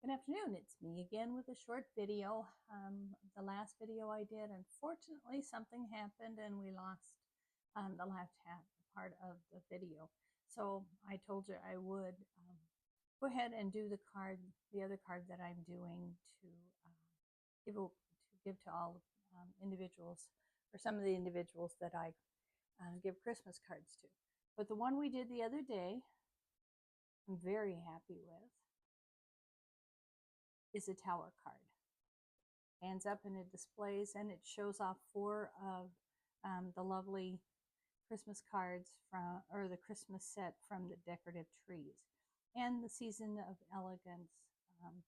Good afternoon, it's me again with a short video. The last video I did, unfortunately something happened and we lost the last half part of the video. So I told you I would go ahead and do the other card that I'm doing to give to all individuals, or some of the individuals that I give Christmas cards to. But the one we did the other day, I'm very happy with, is a tower card. Hands up, and it displays, and it shows off 4 of the lovely Christmas cards from, or the Christmas set from the Decorative Trees and the Season of Elegance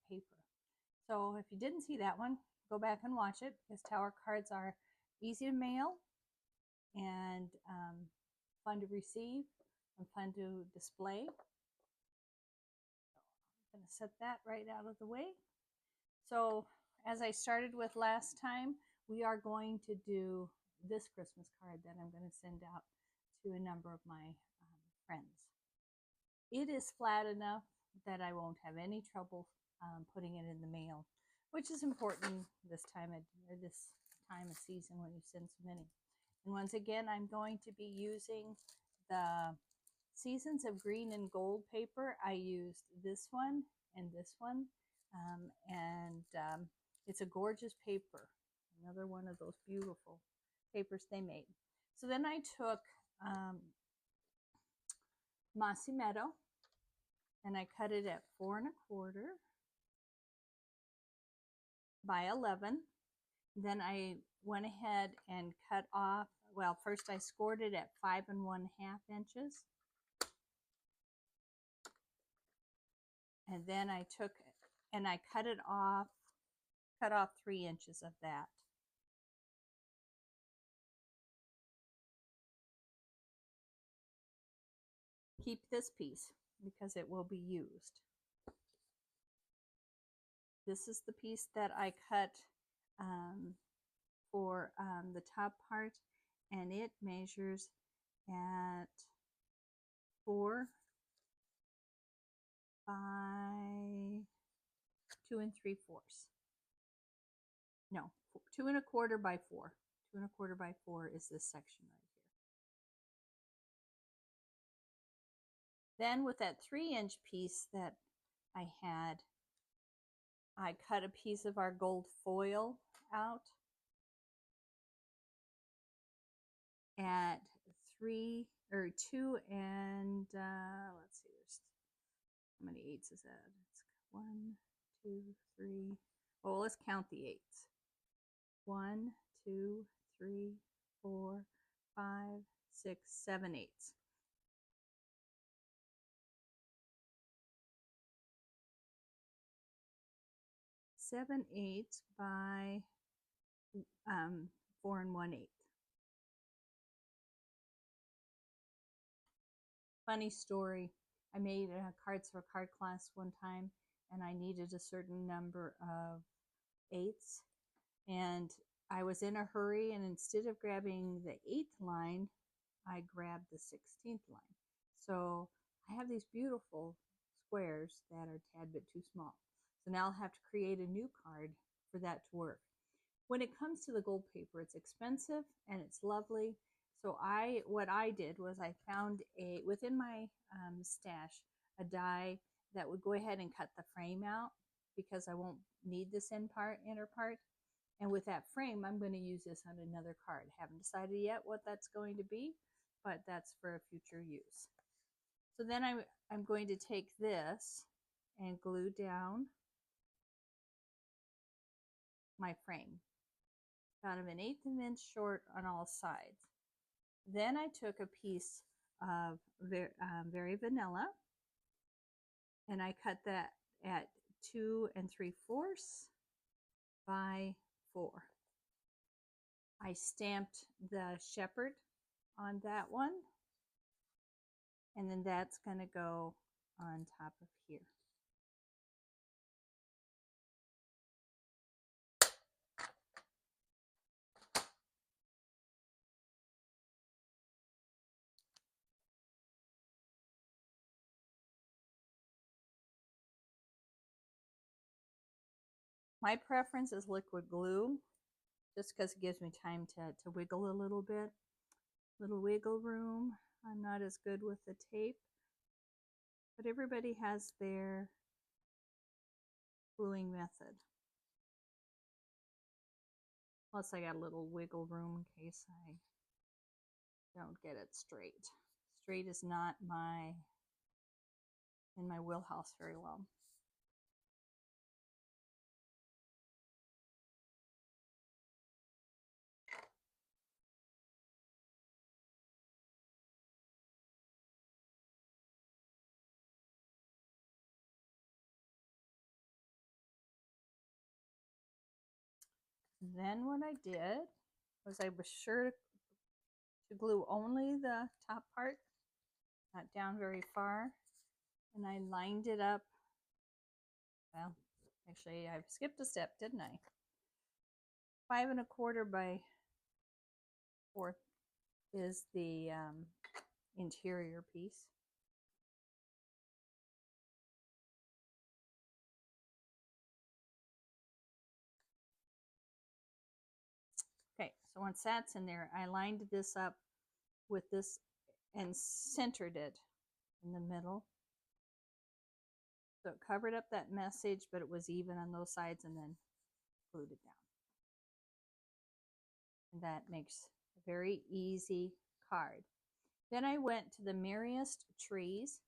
paper. So if you didn't see that one, go back and watch it, because tower cards are easy to mail and fun to receive and fun to display. So I'm going to set that right out of the way. So as I started with last time, we are going to do this Christmas card that I'm going to send out to a number of my friends. It is flat enough that I won't have any trouble putting it in the mail, which is important this time of season when you send so many. And once again, I'm going to be using the Seasons of Green and Gold paper. I used this one and this one. It's a gorgeous paper, another one of those beautiful papers they made. So then I took Mossy Meadow and I cut it at 4 1/4 by 11. Then I went ahead and cut off, well, first I scored it at 5 1/2 inches. And then I took and I cut off 3 inches of that. Keep this piece because it will be used. This is the piece that I cut for the top part, and it measures at 4 by 2 3/4. No, 2 1/4 by 4. 2 1/4 by 4 is this section right here. Then with that 3-inch piece that I had, I cut a piece of our gold foil out at 2 and let's see, there's how many 8s is that? It's 1, 2, 3. Well, let's count the 8s. 1, 2, 3, 4, 5, 6, 7 8s. Seven 8s by 4 1/8. Funny story. I made cards for a card class one time, and I needed a certain number of 8s, and I was in a hurry, and instead of grabbing the 8th line, I grabbed the 16th line. So I have these beautiful squares that are a tad bit too small. So now I'll have to create a new card for that to work. When it comes to the gold paper, it's expensive and it's lovely. So what I did was I found within my stash a die that would go ahead and cut the frame out, because I won't need this inner part. And with that frame, I'm going to use this on another card. Haven't decided yet what that's going to be, but that's for a future use. So then I'm going to take this and glue down my frame, about 1/8 inch short on all sides. Then I took a piece of Very Vanilla, and I cut that at 2 3/4 by 4. I stamped the shepherd on that one, and then that's going to go on top of here. My preference is liquid glue, just because it gives me time to wiggle a little bit. Little wiggle room. I'm not as good with the tape, but everybody has their gluing method. Plus I got a little wiggle room in case I don't get it straight. Straight is not in my wheelhouse very well. Then what I did was I was sure to glue only the top part, not down very far, and I lined it up. Well, actually I skipped a step, didn't I? 5 1/4 by 4 is the interior piece. Okay, so once that's in there, I lined this up with this and centered it in the middle. So it covered up that message, but it was even on those sides, and then glued it down. And that makes a very easy card. Then I went to the Merriest Trees,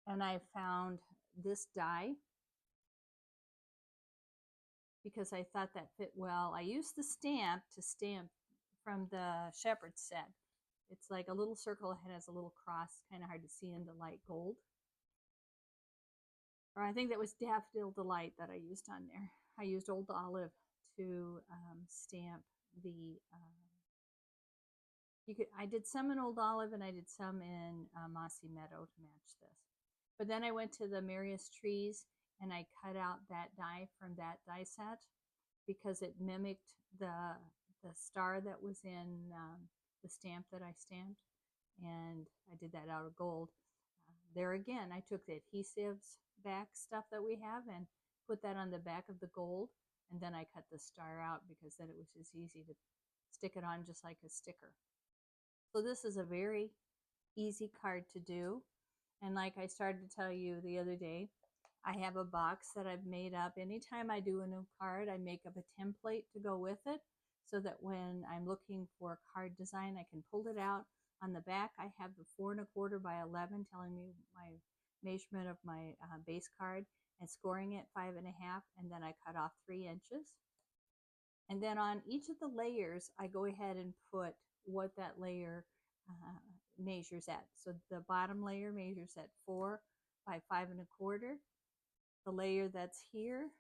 and I found this die because I thought that fit well. I used the stamp to stamp from the shepherd's set. It's like a little circle, it has a little cross, kind of hard to see in the light gold. Or I think that was Daffodil Delight that I used on there. I used Old Olive to stamp the, I did some in Old Olive and I did some in Mossy Meadow to match this. But then I went to the Merriest Trees and I cut out that die from that die set because it mimicked the star that was in the stamp that I stamped, and I did that out of gold. There again, I took the adhesives back stuff that we have and put that on the back of the gold, and then I cut the star out because then it was just easy to stick it on just like a sticker. So this is a very easy card to do, and like I started to tell you the other day, I have a box that I've made up. Anytime I do a new card, I make up a template to go with it so that when I'm looking for a card design, I can pull it out. On the back, I have the 4 1/4 by 11 telling me my measurement of my base card and scoring it 5 1/2, and then I cut off 3 inches. And then on each of the layers, I go ahead and put what that layer measures at. So the bottom layer measures at 4 by 5 1/4. The layer that's here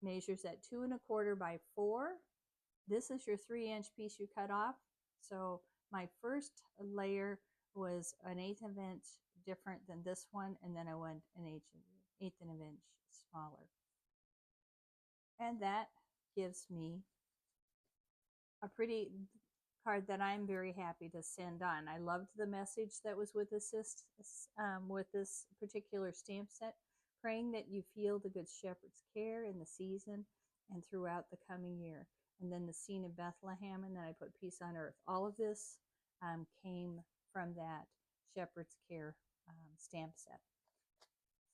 measures at 2 1/4 by 4. This is your 3-inch piece you cut off. So my first layer was an 1/8 of an inch different than this one, and then I went an 1/8 of an inch smaller. And that gives me a pretty card that I'm very happy to send on. I loved the message that was with this particular stamp set. Praying that you feel the Good Shepherd's care in the season and throughout the coming year. And then the scene in Bethlehem, and then I put peace on earth. All of this came from that Shepherd's Care stamp set.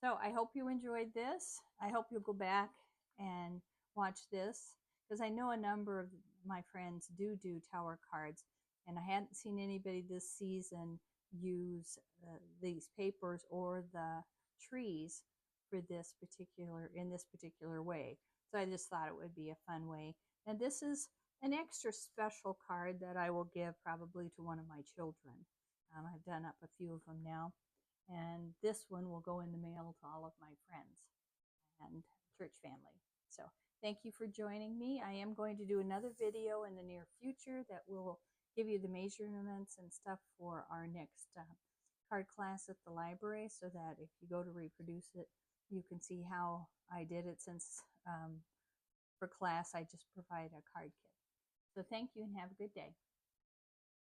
So I hope you enjoyed this. I hope you'll go back and watch this, because I know a number of my friends do tower cards, and I hadn't seen anybody this season use these papers or the trees for this particular way. So I just thought it would be a fun way. And this is an extra special card that I will give probably to one of my children. I've done up a few of them now, and this one will go in the mail to all of my friends and church family. So thank you for joining me. I am going to do another video in the near future that will give you the measurements and stuff for our next card class at the library, so that if you go to reproduce it, you can see how I did it, since for class I just provide a card kit. So thank you and have a good day.